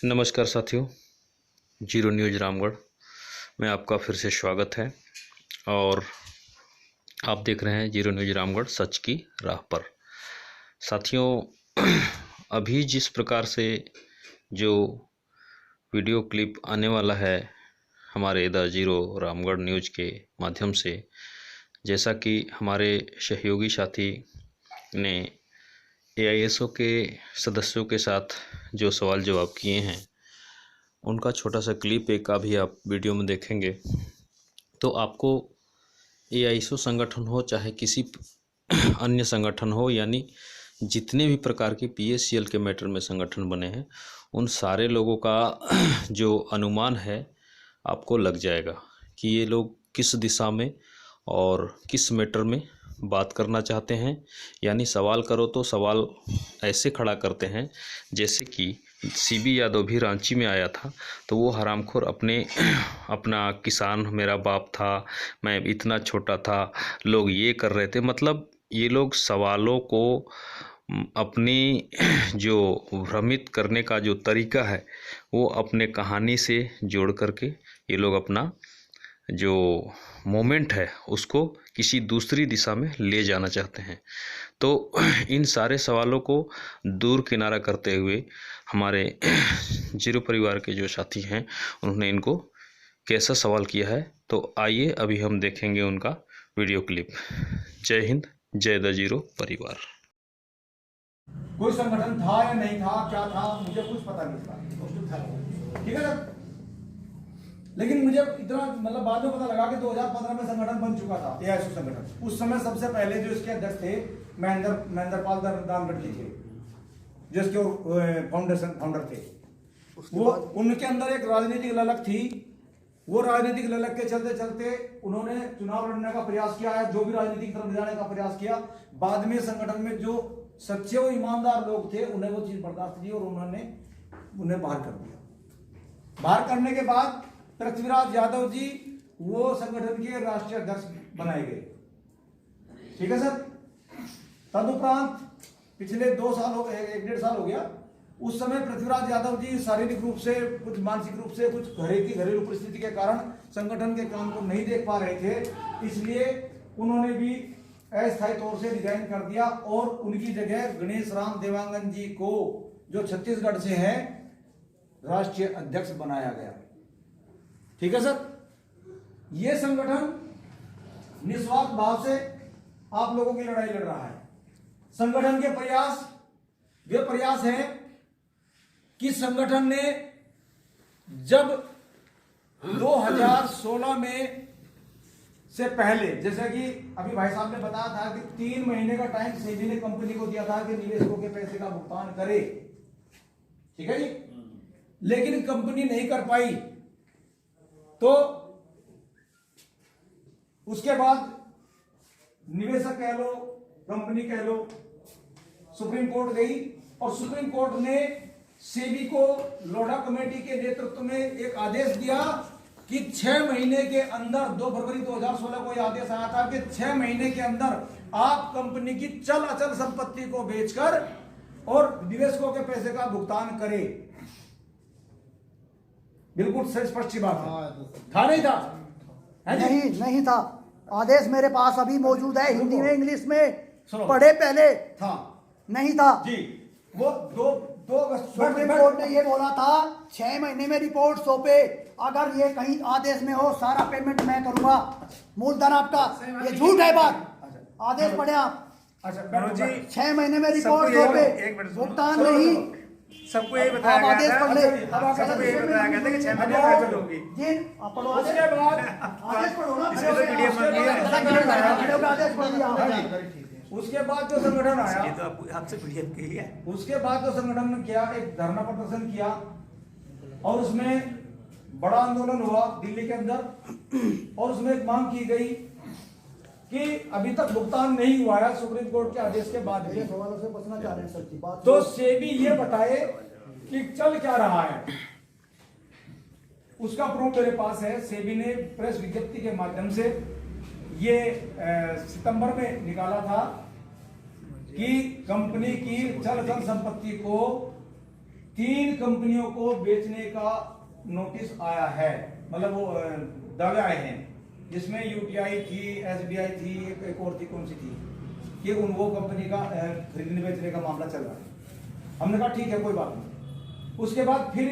नमस्कार साथियों, zero news Ramgarh में आपका फिर से स्वागत है। और आप देख रहे हैं जीरो न्यूज़ रामगढ़ सच की राह पर। साथियों, अभी जिस प्रकार से जो वीडियो क्लिप आने वाला है हमारे द जीरो रामगढ़ न्यूज़ के माध्यम से, जैसा कि हमारे सहयोगी साथी ने एआईएसओ के सदस्यों के साथ जो सवाल जवाब किए हैं, उनका छोटा सा क्लिप एक अभी आप वीडियो में देखेंगे तो आपको एआईएसओ संगठन हो चाहे किसी अन्य संगठन हो, यानी जितने भी प्रकार के पीएससीएल के मैटर में संगठन बने हैं, उन सारे लोगों का जो अनुमान है आपको लग जाएगा कि ये लोग किस दिशा में और किस मैटर में बात करना चाहते हैं। यानी सवाल करो तो सवाल ऐसे खड़ा करते हैं जैसे कि सीबी यादव भी रांची में आया था तो वो हरामखोर अपना किसान मेरा बाप था, मैं इतना छोटा था, लोग ये कर रहे थे। मतलब ये लोग सवालों को अपनी जो भ्रमित करने का जो तरीका है वो अपने कहानी से जोड़ करके ये लोग अपना जो मोमेंट है उसको किसी दूसरी दिशा में ले जाना चाहते हैं। तो इन सारे सवालों को दूर किनारा करते हुए हमारे जीरो परिवार के जो साथी हैं उन्होंने इनको कैसा सवाल किया है, तो आइए अभी हम देखेंगे उनका वीडियो क्लिप। जय हिंद, जय द जीरो परिवार। कोई संगठन था या नहीं था, क्या था, मुझे कुछ पता नहीं था, ठीक है सर। लेकिन मुझे इतना मतलब बाद में पता लगा कि 2015 में संगठन बन चुका था एआईएसओ संगठन। उस समय सबसे पहले जो इसके अध्यक्ष थे महेंद्र पाल दानगढ़ जी थे, जो इसके फाउंडर थे। वो उनके अंदर एक राजनीतिक ललक थी। वो राजनीतिक ललक के चलते चलते उन्होंने चुनाव लड़ने का प्रयास किया है, जो भी राजनीतिक तरफ जाने का प्रयास किया। बाद में संगठन में जो सच्चे और ईमानदार लोग थे उन्हें वो चीज बर्दाश्त नहीं और उन्होंने उन्हें बाहर कर दिया। बाहर करने के बाद पृथ्वीराज यादव जी वो संगठन के राष्ट्रीय अध्यक्ष बनाए गए, ठीक है सर। तदुपरांत पिछले 2 साल हो गए, 1-1.5 साल हो गया। उस समय पृथ्वीराज यादव जी शारीरिक रूप से, कुछ मानसिक रूप से, कुछ घरेलू परिस्थिति के कारण संगठन के काम को नहीं देख पा रहे थे, इसलिए उन्होंने भी अस्थायी तौर से रिजाइन कर दिया और उनकी जगह गणेश राम देवांगन जी को, जो छत्तीसगढ़ से हैं, राष्ट्रीय अध्यक्ष बनाया गया, ठीक है सर। यह संगठन निस्वार्थ भाव से आप लोगों की लड़ाई लड़ रहा है। संगठन के वे प्रयास हैं कि संगठन ने जब 2016 में से पहले, जैसे कि अभी भाई साहब ने बताया था कि 3 महीने का टाइम सेबी ने कंपनी को दिया था कि निवेशकों के पैसे का भुगतान करे, ठीक है जी। लेकिन कंपनी नहीं कर पाई, तो उसके बाद निवेशक कह लो, कंपनी कह लो, सुप्रीम कोर्ट गई और सुप्रीम कोर्ट ने सेबी को लोढ़ा कमेटी के नेतृत्व में एक आदेश दिया कि 6 महीने के अंदर, 2 फरवरी 2016 को यह आदेश आया था कि 6 महीने के अंदर आप कंपनी की चल अचल संपत्ति को बेचकर और निवेशकों के पैसे का भुगतान करें। बिल्कुल स्पष्ट बात है। था नहीं था? नहीं था। आदेश मेरे पास अभी मौजूद है, हिंदी में, इंग्लिश में, पढ़े पहले था, नहीं था जी। वो दो सुप्रीम कोर्ट ने ये बोला था 6 महीने में रिपोर्ट सौंपे, अगर ये कहीं आदेश में हो सारा पेमेंट मैं करूंगा, मूलधन आपका। ये झूठ है बात, आदेश पढ़े आप। अच्छा जी, 6 महीने में रिपोर्ट सौंपे, भुगतान नहीं। सबको यही बताया गया था, सबको यही बताया गया था कि 6 महीने में पेमेंट होगी। उसके बाद आदेश पढ़ो ना, इसमें तो पीडीएफ बन गई है। आदेश पढ़ दिया। उसके बाद जो संगठन आया, ये तो आपसे पीडीएफ की है। उसके बाद जो संगठन ने किया, एक धरना प्रदर्शन किया और उसमें बड़ा आंदोलन हुआ दिल्ली के अंदर और उसमें एक मांग की गई कि अभी तक भुगतान नहीं हुआ है सुप्रीम कोर्ट के आदेश के बाद भी। सवालों से बचना चाह रहे हैं, सच्ची बात। तो सेबी ये बताए कि चल क्या रहा है, उसका प्रूफ मेरे पास है। सेबी ने प्रेस विज्ञप्ति के माध्यम से ये सितंबर में निकाला था कि कंपनी की चल अचल संपत्ति को 3 कंपनियों को बेचने का नोटिस आया है, मतलब वो दावे आए हैं, जिसमें यूटीआई थी, एसबीआई थी, एक और थी, कौन सी थी, कि उन वो कंपनी का खरीदने बेचने का मामला चल रहा है। हमने कहा ठीक है कोई बात नहीं। उसके बाद फिर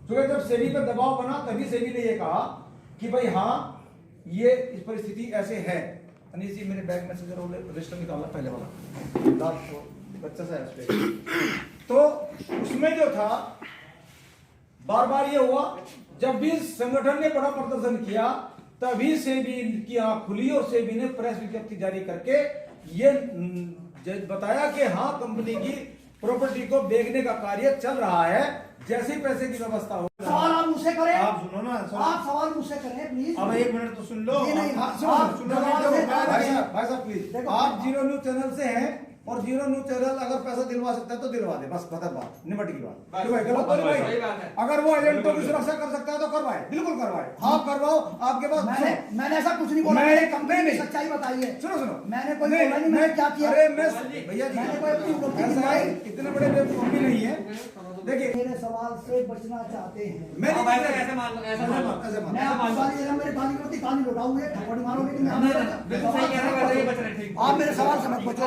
क्योंकि जब सेबी पर दबाव बना तभी सेबी ने ये कहा कि भाई हाँ ये इस परिस्थिति ऐसे है। अनिश जी मेरे बैग में से जरा रजिस्टर निकालना पहले वाला बच्चा सा है उस पे। तो उसमें जो था बार बार ये हुआ, जब भी संगठन ने बड़ा प्रदर्शन किया तभी सेबी की आंख खुली और सेबी ने प्रेस विज्ञप्ति जारी करके ये बताया कि हाँ कंपनी की प्रॉपर्टी को बेचने का कार्य चल रहा है, जैसे पैसे की व्यवस्था हो। सवाल आप मुझसे करें, आप सुनो ना, आप सवाल मुझसे करें प्लीज। अब 1 मिनट तो सुन लो। ये नहीं, आप सुनो, सुनो, भाई साहब प्लीज, देखो, आप जीरो न्यूज चैनल से हैं और जीरो न्यूज चैनल अगर पैसा दिलवा सकता है तो दिलवा दे, बस खत्म बात, निपट की बात। क्यों भाई गलत तो नहीं भाई? अगर वो एजेंटों की सुरक्षा कर सकता है तो करवाए, बिल्कुल करवाए, आप करवाओ। आपके पास मैंने ऐसा कुछ नहीं बोला, मैंने कंपनी की सच्चाई बताई है। सुनो मैंने कोई बोला नहीं, मैंने क्या किया? अरे मैं भैया जी मैंने कोई अपनी उपलब्धि ऐसा दिखाई। है, इतने बड़े बेवकूफ भी नहीं है। देखिए मेरे सवाल से बचना चाहते हैं। मैं नहीं ऐसे ऐसे मान लो, ऐसे मान लो। मैं आपको गाली दे रहा हूं, मेरे गाली होती गाली लौटाऊंगे, थप्पड़ मारोगे कि मैं बिल्कुल सही कह रहे हो, वैसे ही बच रहे, ठीक। आप मेरे सवाल से मत बचो।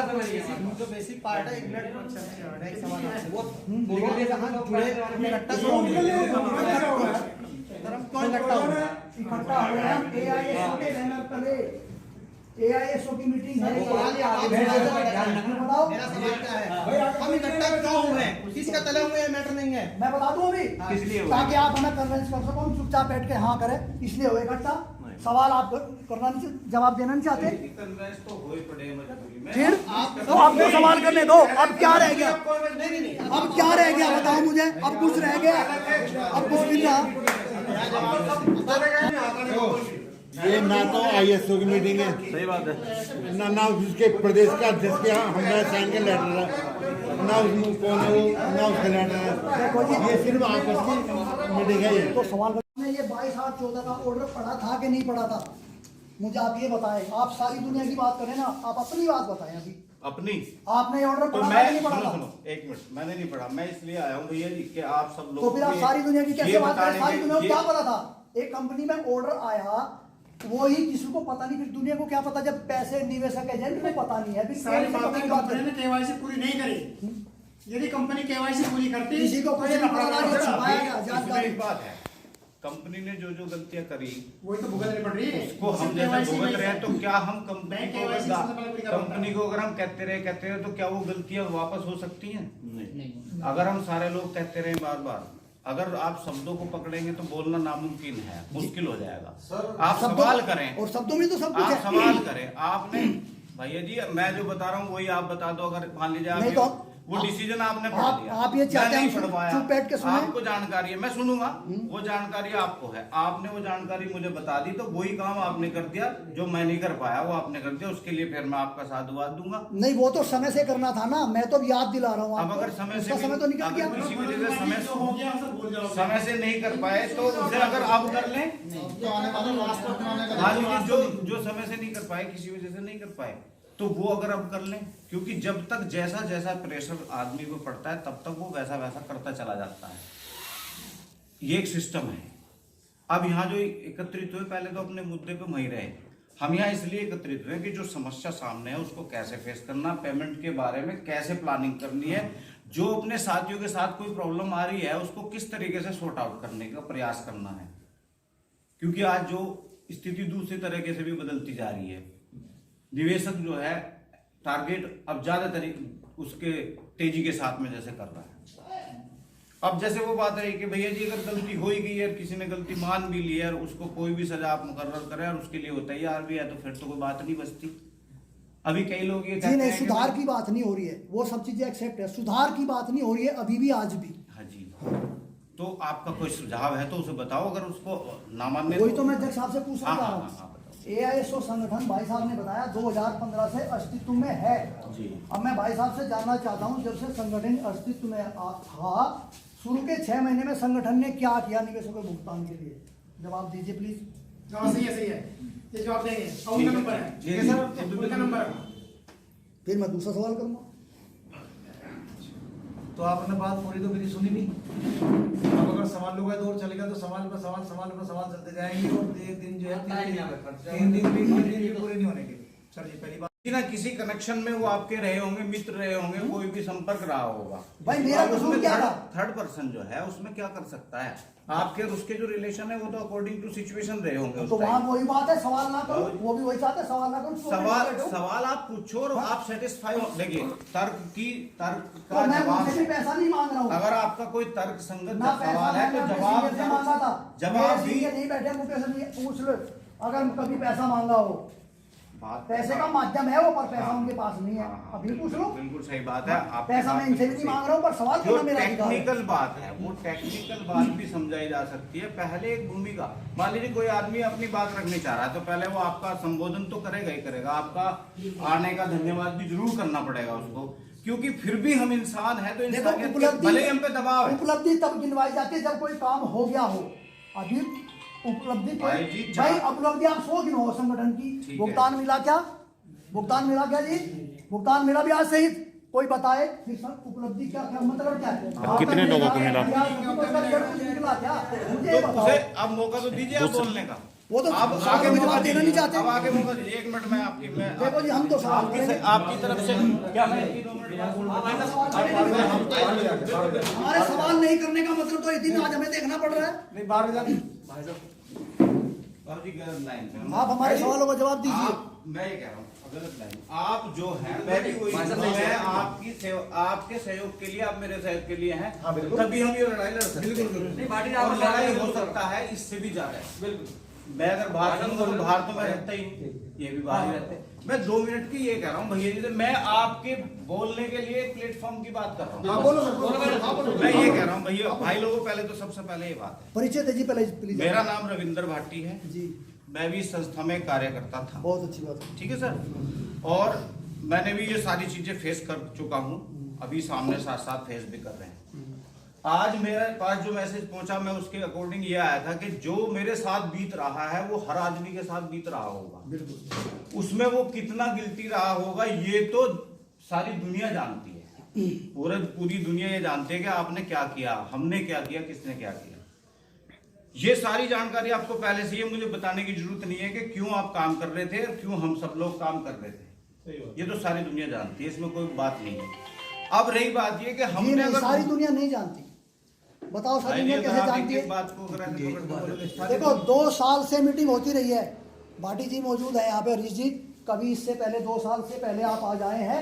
जो बेसिक पार्ट है, 1 मिनट एक सवाल आपसे। वो बोलो। कहां जुड़े अपने इकट्ठा वो निकल ले, इकट्ठा हो गया। एआईएसओ के बैनर तले एआईएसओ की मीटिंग है। बताओ मेरा सवाल क्या है, भाई हम इकट्ठा क्यों हो रहे हैं? किसी का तले हुए मैटर नहीं है। मैं बता दूं अभी, किस लिए हुए? ताकि आप हमें कन्विंस कर सको, हम चुपचाप बैठ के हाँ करें, इसलिए हुए इकट्ठा। सवाल आप करना नहीं, जवाब देना नहीं चाहते, फिर तो आपको सवाल करने दो। अब क्या रह गया, अब क्या रह गया बताओ मुझे, अब कुछ रह गया, अब कुछ नहीं रहा। ये ना तो आईएसओ की मीटिंग है, सही बात है, ना उसके प्रदेश का अध्यक्ष के यहाँ हमने साइन के लेटर है, ना उसमें कौन है वो, ना उसका लेटर है, ये सिर्फ आपस की मीटिंग है। ये तो सवाल में ये 22/8/14 का ऑर्डर पढ़ा था कि नहीं पढ़ा था, मुझे आप ये बताएं। आप सारी दुनिया की बात करें ना, आप अपनी बात बताएं। अभी अपनी आपने ये ऑर्डर तो पढ़ा था मैं कि नहीं पढ़ा था? सुनो 1 मिनट, मैंने नहीं पढ़ा, मैं इसलिए आया हूँ भैया जी कि आप सब लोग तो फिर आप सारी दुनिया की कैसे बात करें? सारी दुनिया को ये क्या पता था? एक कंपनी में ऑर्डर आया, वो ही किसी को पता नहीं, फिर दुनिया को क्या पता जब पैसे निवेशक एजेंट को पता नहीं है। फिर सारी कैसे बातें की बात कंपनी ने करें? केवाईसी पूरी नहीं करी। यदि कंपनी केवाईसी पूरी करती किसी को कुछ नहीं पता था, छुपाया गया इसमें जानकारी। एक बात है, कंपनी ने जो जो गलतियां करी वही तो भुगतनी पड़ रही है। उसको हम जैसे भुगत रहे हैं, तो क्या हम कंपनी बैंक को KYC सबसे पहले पूरी करवाता है। कंपनी को अगर हम कहते रहे तो क्या वो गलतियां वापस हो सकती हैं? नहीं। अगर हम सारे लोग कहते रहे बार बार, अगर आप शब्दों को पकड़ेंगे तो बोलना नामुमकिन है, मुश्किल हो जाएगा। आप सवाल करें, और शब्दों में तो सब कुछ आप है। सवाल करें। आपने भैया जी मैं जो बता रहा हूँ वही आप बता दो। अगर मान लीजिए नहीं आप तो वो डिसीजन आपने पढ़ आप- लिया, आप ये चाहते मैं हैं नहीं हम पढ़ पाया, चुप बैठ के सुने? आपको जानकारी है, मैं सुनूंगा। वो जानकारी आपको है, आपने वो जानकारी मुझे बता दी, तो वही काम आपने कर दिया जो मैं नहीं कर पाया, वो आपने कर दिया। उसके लिए फिर मैं आपका साधुवाद दूंगा। नहीं, वो तो समय से करना था ना, मैं तो याद दिला रहा हूँ अब आपको। अगर समय से उसका समय तो निकल अगर गया। किसी वजह से हो गया हमसे भूल जाओ। समय से नहीं कर पाए तो उसे अगर अब कर लें, तो आने वाले रास्ते अपनाने का मान लीजिए जो समय से नहीं कर पाए, किसी वजह से नहीं कर पाए, तो वो अगर अब कर लें, क्योंकि जब तक जैसा जैसा प्रेशर आदमी को पड़ता है तब तक वो वैसा वैसा करता चला जाता है। ये एक सिस्टम है। अब यहाँ जो एकत्रित हुए, पहले तो अपने मुद्दे पे वहीं रहे। हम यहाँ इसलिए एकत्रित हुए कि जो समस्या सामने है उसको कैसे फेस करना, पेमेंट के बारे में कैसे प्लानिंग करनी है, जो अपने साथियों के साथ कोई प्रॉब्लम आ रही है उसको किस तरीके से सॉर्ट आउट करने का प्रयास करना है। क्योंकि आज जो स्थिति दूसरी तरीके से भी बदलती जा रही है। निवेशक जो है टारगेट अब ज्यादा उसके तेजी के साथ में जैसे कर रहा है। अब जैसे वो बात रही कि भैया जी अगर गलती हो ही गई है, किसी ने गलती मान भी ली है और उसको कोई भी सजा आप मुकर्रर करें और उसके लिए वो तैयार भी है, तो फिर तो कोई बात नहीं बचती। अभी कई लोग ये जी कहते नहीं, हैं सुधार की बात नहीं हो रही है, वो सब चीजें एक्सेप्ट है, सुधार की बात नहीं हो रही है अभी भी, आज भी। हाँ जी, तो आपका कोई सुझाव है तो उसे बताओ, अगर उसको ना मानने वही तो मैं अध्यक्ष साहब से पूछना हाँ, चाह हाँ, रहा हाँ, हूँ। बताओ। एआईएसओ संगठन भाई साहब ने बताया 2015 से अस्तित्व में है। जी। अब मैं भाई साहब से जानना चाहता हूँ, जब से संगठन अस्तित्व में था, शुरू के 6 महीने में संगठन ने क्या किया निवेशकों के भुगतान के लिए? जवाब दीजिए प्लीज। हाँ सही है ये जवाब देंगे। और उनका नंबर है जी, ये सर, जी, उनका नंबर है। फिर मैं दूसरा सवाल करूंगा। तो आपने बात पूरी तो मेरी सुनी नहीं। अब अगर सवाल लोग दौर चलेगा तो सवाल पर सवाल चलते जाएंगे और एक दिन जो है 3 दिन भी पूरे नहीं होने के। चलिए पहली बात ना किसी कनेक्शन में वो आपके रहे होंगे, मित्र रहे होंगे, कोई भी संपर्क रहा होगा। भाई मेरा अब कसूर उसमें क्या था? थर्ड पर्सन जो है उसमें क्या कर सकता है? आपके और उसके जो रिलेशन है वो तो अकॉर्डिंग टू सिचुएशन रहे होंगे उस तो वहाँ time। वही बात है, सवाल ना करो, वो भी वही चाहते हैं, सवाल ना करो। सवाल आप पूछो और आप सेटिस्फाई हो। देखिए तर्क का तो मैं जवाब उनसे भी पैसा नहीं मांग रहा हूँ। अगर आपका कोई तर्क संगत ना पैसा सवाल है तो मैंने जवाब सीनियर से मांगा था। जवाब मेरे भी सीनियर नहीं बैठे, मुझे पैसा नहीं पूछ लो अगर कभी पैसा मांगा हो। पैसे का माध्यम है वो, पर पैसा उनके पास नहीं है। अभी पूछ लो। बिल्कुल सही बात है। आप पैसा मैं इनसे भी नहीं मांग रहा हूँ, पर सवाल जो करना मेरा अधिकार है। टेक्निकल बात है वो टेक्निकल बात भी समझाई जा सकती है। पहले एक भूमिका, मान लीजिए कोई आदमी अपनी बात रखनी चाह रहा है तो पहले वो आपका संबोधन तो करेगा ही करेगा, आपका आने का धन्यवाद भी जरूर करना पड़ेगा उसको, क्योंकि फिर भी हम इंसान है तो इंसानियत के भले ही हम पे दबाव है। उपलब्धि तब गिनवाई जाती है जब कोई काम हो गया हो। अभी उपलब्धि भाई उपलब्धि आप 100 गिनो हो संगठन की। भुगतान मिला क्या? भुगतान मिला क्या जी? भुगतान मिला ब्याज सहित। कोई बताए फिर उपलब्धि क्या क्या मतलब क्या है? कितने लोगों को मिला? निकला क्या? मुझे तो बताओ। उसे अब मौका तो दीजिए आप बोलने का। वो तो आप सवाल आगे में मौका जवाब देना नहीं चाहते। अब आगे मौका दीजिए। 1 मिनट में आपकी देखो जी, हम तो सवाल करेंगे। आपकी तरफ से क्या मैं 2 मिनट हमारे सवाल नहीं करने का मतलब तो इतनी आज हमें देखना पड़ रहा है। नहीं बाहर जाके आप हमारे सवालों का जवाब दीजिए। मैं ये कह रहा हूँ गलत लाइन। आप जो है मैं भी वही मैं आपके सहयोग के लिए, आप मेरे सहयोग के लिए हैं, तभी हम ये लड़ाई लड़ सकते हैं। और लड़ाई हो सकता है इससे भी ज्यादा। बिल्कुल मैं अगर बाहर रहूंगा तो बाहर तो मैं रहता ही हूँ, ये भी बाहर ही रहते हैं। मैं 2 मिनट की ये कह रहा हूँ भैया जी से, मैं आपके बोलने के लिए एक प्लेटफॉर्म की बात कर रहा हूँ। मैं ये कह रहा हूँ भैया भाई लोगों, पहले तो सबसे पहले ये बात है, परिचय दीजिए पहले प्लीज। मेरा नाम रविंदर भाटी है जी। मैं भी इस संस्था में कार्य करता था। बहुत अच्छी बात है। ठीक है सर। और मैंने भी ये सारी चीजें फेस कर चुका हूँ, अभी सामने साथ साथ फेस भी कर रहे हैं। आज मेरे पास जो मैसेज पहुंचा मैं उसके अकॉर्डिंग ये आया था कि जो मेरे साथ बीत रहा है वो हर आदमी के साथ बीत रहा होगा। उसमें वो कितना गिल्टी रहा होगा ये तो सारी दुनिया जानती है। पूरी दुनिया ये जानती है कि आपने क्या किया, हमने क्या किया, किसने क्या किया। ये सारी जानकारी आपको पहले से ही मुझे बताने की जरूरत नहीं है कि क्यों आप काम कर रहे थे और क्यों हम सब लोग काम कर रहे थे। ये तो सारी दुनिया जानती है, इसमें कोई बात नहीं है। अब रही बात ये कि हमने अगर सारी दुनिया नहीं जानती। बताओ सारी दुनिया कैसे जानती है? बात को देखो 2 साल से मीटिंग होती रही है। भाटी जी मौजूद है यहाँ पे, हरीश जी कभी इससे पहले 2 साल से पहले आप आ जाए हैं।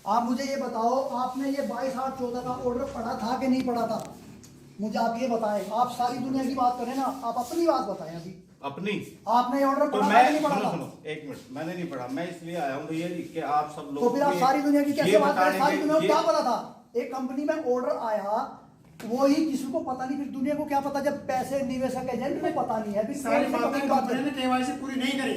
आप मुझे ये बताओ, आपने ये 22/8/14 का ऑर्डर पढ़ा था कि नहीं पढ़ा था? मुझे आप ये बताएं। आप सारी दुनिया की बात करें ना, आप अपनी बात बताएं। अभी अपनी आपने ऑर्डर तो पढ़ा मैं था नहीं पढ़ा था? सुनो 1 मिनट, मैंने नहीं पढ़ा। मैं इसलिए आया हूँ भैया जी कि आप सब लोग तो फिर आप सारी दुनिया की कैसे बात करें? सारी दुनिया को क्या पता था? एक कंपनी में ऑर्डर आया, वो ही किसी को पता नहीं, फिर दुनिया को क्या पता जब पैसे निवेशक एजेंट को पता नहीं है। फिर सारी बातें कंपनी ने केवाईसी पूरी नहीं करी।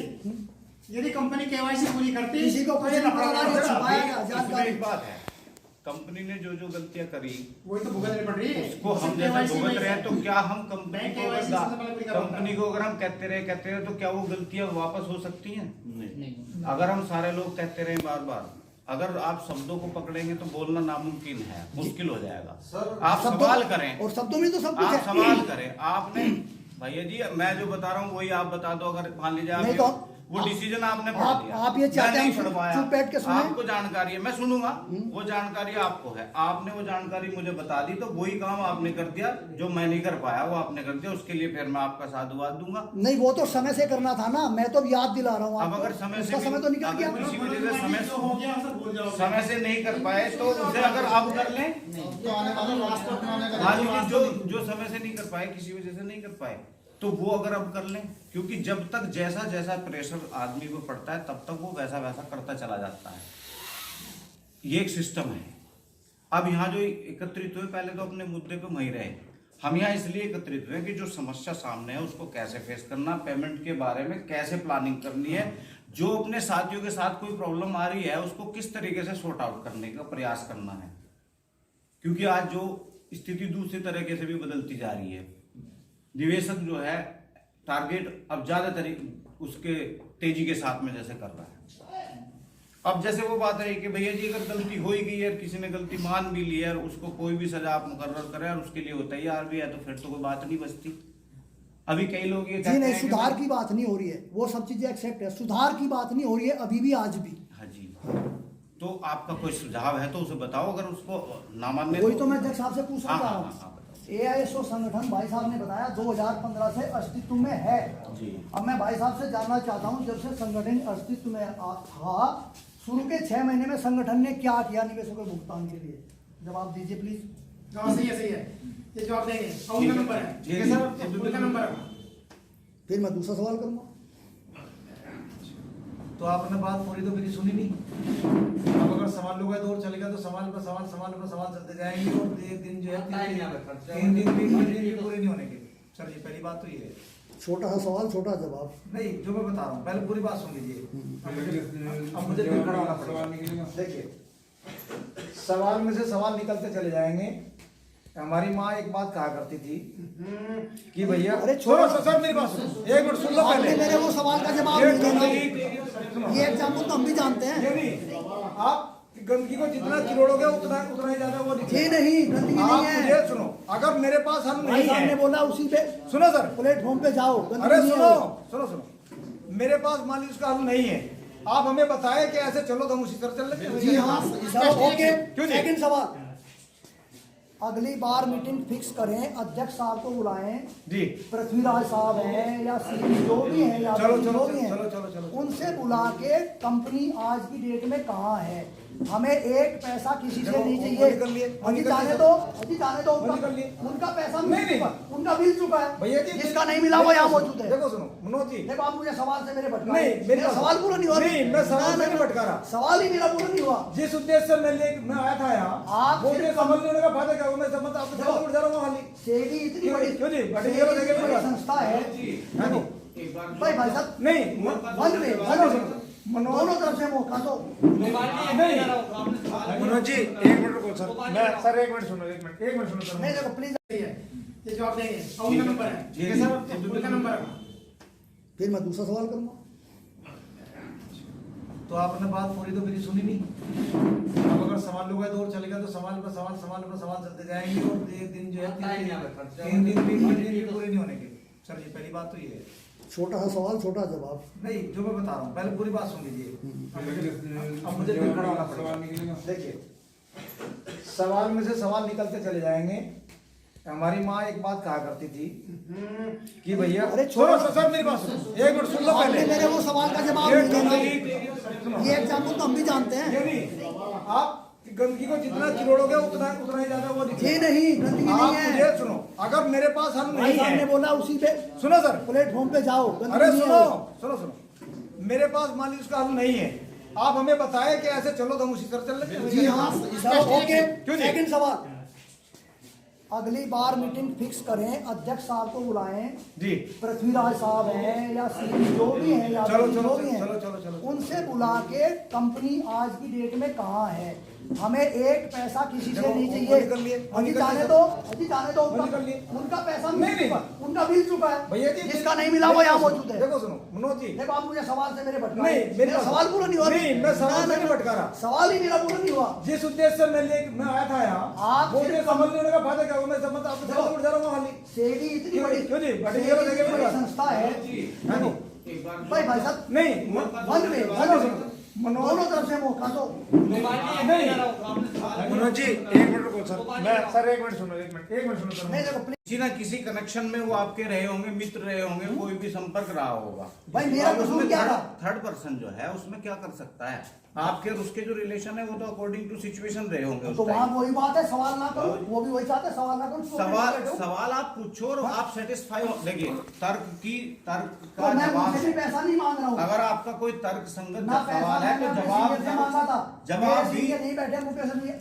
यदि कंपनी केवाईसी पूरी करती किसी को कुछ नहीं पता था, छुपाया गया इसमें जानकारी। एक बात है, कंपनी ने जो जो गलतियां करी वही तो भुगतनी पड़ रही है। उसको हम जैसे भुगत रहे हैं, तो क्या हम कंपनी बैंक को KYC सबसे पहले पूरी करवाता है। कंपनी को अगर हम कहते रहे तो क्या वो गलतियां वापस हो सकती हैं? नहीं। अगर हम सारे लोग कहते रहे बार बार, अगर आप शब्दों को पकड़ेंगे तो बोलना नामुमकिन है, मुश्किल हो जाएगा। आप सवाल करें, और शब्दों में तो सब कुछ आप है। सवाल करें। आपने भैया जी मैं जो बता रहा हूँ वही आप बता दो। अगर मान लीजिए नहीं आप तो वो डिसीजन आपने पढ़ आप- लिया, आप ये चाहते मैं हैं नहीं हम पढ़वाया, चुप बैठ के सुने? आपको जानकारी है, मैं सुनूंगा। वो जानकारी आपको है, आपने वो जानकारी मुझे बता दी, तो वही काम आपने कर दिया जो मैं नहीं कर पाया वो आपने कर दिया। उसके लिए फिर मैं आपका साधुवाद दूंगा। नहीं, वो तो समय से करना था ना, मैं तो याद दिला रहा हूँ अब आपको। अगर समय से उसका समय तो निकल अगर गया। किसी वजह से समय जो हो गया सब भूल जाओ। समय से नहीं कर पाए तो उसे अगर आप कर लें, तो आने वाला रास्ता अपनाने का मान लीजिए जो समय से नहीं कर पाए, किसी वजह से नहीं कर पाए, तो वो अगर अब कर लें, क्योंकि जब तक जैसा जैसा प्रेशर आदमी को पड़ता है तब तक वो वैसा वैसा करता चला जाता है। ये एक सिस्टम है। अब यहाँ जो एकत्रित हुए, पहले तो अपने मुद्दे पे वहीं रहे। हम यहाँ इसलिए एकत्रित हुए कि जो समस्या सामने है उसको कैसे फेस करना, पेमेंट के बारे में कैसे प्लानिंग करनी है, जो अपने साथियों के साथ कोई प्रॉब्लम आ रही है उसको किस तरीके से सॉर्ट आउट करने का प्रयास करना है। क्योंकि आज जो स्थिति दूसरे तरीके से भी बदलती जा रही है। निवेशक जो है टारगेट अब ज्यादा उसके तेजी के साथ में जैसे कर रहा है। अब जैसे वो बात रही कि भैया जी अगर गलती हो ही गई है, किसी ने गलती मान भी ली है और उसको कोई भी सजा आप मुकर्रर करें और उसके लिए वो तैयार भी है, तो फिर तो कोई बात नहीं बचती। अभी कई लोग ये जी कहते नहीं, हैं कि सुधार की बात नहीं हो रही है, वो सब चीजें एक्सेप्ट है, सुधार की बात नहीं हो रही है अभी भी, आज भी। हाँ जी, तो आपका कोई सुझाव है तो उसे बताओ, अगर उसको ना मानने वही तो मैं अध्यक्ष साहब से पूछना चाह रहा हाँ, हूँ। AISO संगठन भाई साहब ने बताया 2015 से अस्तित्व में है। जी। अब मैं भाई साहब से जानना चाहता हूँ, जब से संगठन अस्तित्व में था, शुरू के 6 महीने में संगठन ने क्या किया निवेशकों के भुगतान के लिए? जवाब दीजिए प्लीज। हाँ सही है, ये जवाब देंगे। और उनका नंबर है, ठीक है सर, उनका नंबर है। फिर मैं दूसरा सवाल करूंगा। तो आपने बात पूरी तो मेरी सुनी नहीं। अब अगर सवालों का दौर चलेगा तो सवाल पर सवाल चलते जाएंगे और एक दिन जो है 3 दिन भी पूरे नहीं होने के। सर ये पहली बात तो ये है। छोटा सा सवाल, छोटा जवाब। नहीं, जो मैं बता रहा हूँ पहले पूरी बात सुन लीजिए। अब मुझे फिर खड़ा होना पड़ेगा। देखिए, सवाल में से सवाल निकलते चले जाएंगे। हमारी माँ एक बात कहा करती थी कि भैया, अरे छोड़ो सर मेरी बात सुनो, एक मिनट सुन लो आपने पहले। मेरे वो सवाल का जवाब नहीं देना। ये एग्जाम्पल तो हम भी जानते हैं। ये नहीं, आप गंदगी को जितना चिरोड़ोगे उतना ही ज्यादा वो ये दिखेगा। नहीं, गंदगी आप नहीं मुझे है। सुनो, अगर मेरे पास हल भाई नहीं साहब ने है, बोला उसी पे सुनो सर, प्लेटफॉर्म पे जाओ, गंदगी अरे नहीं है सुनो वो। सुनो सुनो, मेरे पास मान लीजिए उसका हल नहीं है, आप हमें बताएं कि ऐसे चलो तो हम उसी तरह चल लेंगे। जी हाँ, ओके। क्यों नहीं? सेकंड सवाल, अगली बार मीटिंग फिक्स करें, अध्यक्ष साहब को बुलाएं जी, पृथ्वीराज साहब हैं या सीपी जो भी हैं या चलो, जो चलो, भी हैं, चलो, चलो, चलो। उनसे बुला के कंपनी आज की डेट में कहाँ है, हमें एक पैसा किसी से नहीं चाहिए। निकल लिए, अभी जाने दो निकल लिए। उनका पैसा नहीं, मिल चुका, उनका मिल चुका है भैया जी, जिसका नहीं मिला वो यहाँ मौजूद है। देखो सुनो मनोज जी, देखो आप मुझे सवाल से मेरे भटका नहीं, रहे हैं। मेरा सवाल पूरा नहीं हुआ। नहीं, मैं सवाल से नहीं भटका रहा। सवाल ही मेरा पूरा नहीं हुआ। जिस उद्देश्य से मैं आया था यहाँ, आप वो सिर्फ उद्देश्य समझ लेने का फायदा क्या हुआ? मैं समझ आपको समझ जा रहा हूँ हाली। सेबी इतनी क्यों बड़ी क्यों जी? बड़ी सेबी जगह इतनी देखे बड़ी मेरी संस्था है। हाँ जी। भाई साहब नहीं, वन में दोनों तरफ से मौका दो। मनोज जी एक मिनट रुको सर, मैं सर एक मिनट सुनो सर। नहीं देखो प्लीज, सही है, ये जवाब देंगे। और उनका नंबर है, ठीक है सर, उनका नंबर है। फिर मैं दूसरा सवाल करूंगा। तो आपने बात पूरी तो मेरी सुनी नहीं। अब अगर सवालों का दौर चलेगा तो सवाल पर सवाल चलते जाएंगे और एक दिन जो है 3 दिन भी पूरे नहीं होने के। सर ये पहली बात तो ये है। छोटा सा सवाल, छोटा जवाब। नहीं, जो मैं बता रहा हूँ पहले पूरी बात सुन लीजिए। अब मुझे फिर खड़ा होना पड़ेगा। देखिए, सवाल में से सवाल निकलते चले जाएंगे। हमारी माँ एक बात कहा करती थी कि भैया, अरे छोड़ो सर मेरी बात सुनो, एक मिनट सुन लो आपने पहले। मेरे वो सवाल का जवाब नहीं देना। ये एग्जाम्पल तो हम भी जानते हैं। ये नहीं, आप गंदगी को जितना चिरोड़ोगे उतना ही ज्यादा वो ये दिखेगा। नहीं, गंदगी आप नहीं मुझे है। सुनो, अगर मेरे पास हल भाई नहीं साहब ने है, बोला उसी पे सुनो सर, प्लेटफॉर्म पे जाओ, गंदगी अरे नहीं है सुनो वो। सुनो, मेरे पास मान लीजिए उसका हल नहीं है, आप हमें बताएं कि ऐसे चलो तो हम उसी तरह चल लेंगे। जी हाँ, ओके। क्यों नहीं? सेकंड सवाल, अगली बार मीटिंग फिक्स करें, अध्यक्ष साहब को बुलाएं जी, पृथ्वीराज साहब हैं या सीपी जो भी हैं या चलो, जो चलो, भी हैं, चलो, चलो, चलो। उनसे बुला के कंपनी आज की डेट में कहाँ है, हमें एक पैसा किसी से नहीं चाहिए। निकल लिए, अभी जाने दो निकल लिए। उनका पैसा नहीं, मिल नहीं। चुका, उनका मिल चुका है भैया जी, जिसका नहीं मिला वो यहाँ मौजूद है। देखो सुनो मनोज जी, देखो आप मुझे सवाल से मेरे भटका नहीं, रहे हैं। मेरी मेरा बात- सवाल पूरा नहीं हुआ। नहीं, मैं सवाल से नहीं भटका रहा। सवाल ही मेरा पूरा नहीं हुआ। जिस उद्देश्य से मैं आया था यहाँ, आप वो सिर्फ उद्देश्य समझ लेने का फायदा क्या हुआ? मैं समझ आपको समझ जा रहा हूँ हाली। सेबी इतनी क्यों बड़ी जी? बड़ी सेबी जगह देखे इतनी मेरी बड़ी बात। संस्था है। हाँ जी। भाई साहब नहीं, वन में दोनों तरफ से मौका दो। मनोज जी एक मिनट रुको सर, मैं सर एक मिनट सुनो सर। नहीं देखो प्लीज, किसी ना किसी कनेक्शन में वो आपके रहे होंगे, मित्र रहे होंगे, कोई भी संपर्क रहा होगा। भाई मेरा अब कसूर उसमें क्या था? थर्ड पर्सन जो है उसमें क्या कर सकता है? आपके और उसके जो रिलेशन है वो तो अकॉर्डिंग टू सिचुएशन रहे होंगे उस तो वहाँ time। वही बात है, सवाल ना करो, वो भी वही चाहते हैं, सवाल ना करो। सवाल आप पूछो और आप सेटिस्फाई हो। देखिए, तर्क तो का मैं जवाब मुझसे भी पैसा नहीं मांग रहा हूँ। अगर आपका कोई तर्क संगत ना पैसा सवाल है मैं तो अपने सीनियर से मांगा था। जवाब मेरे भी सीनियर नहीं बैठे मुकेश जी।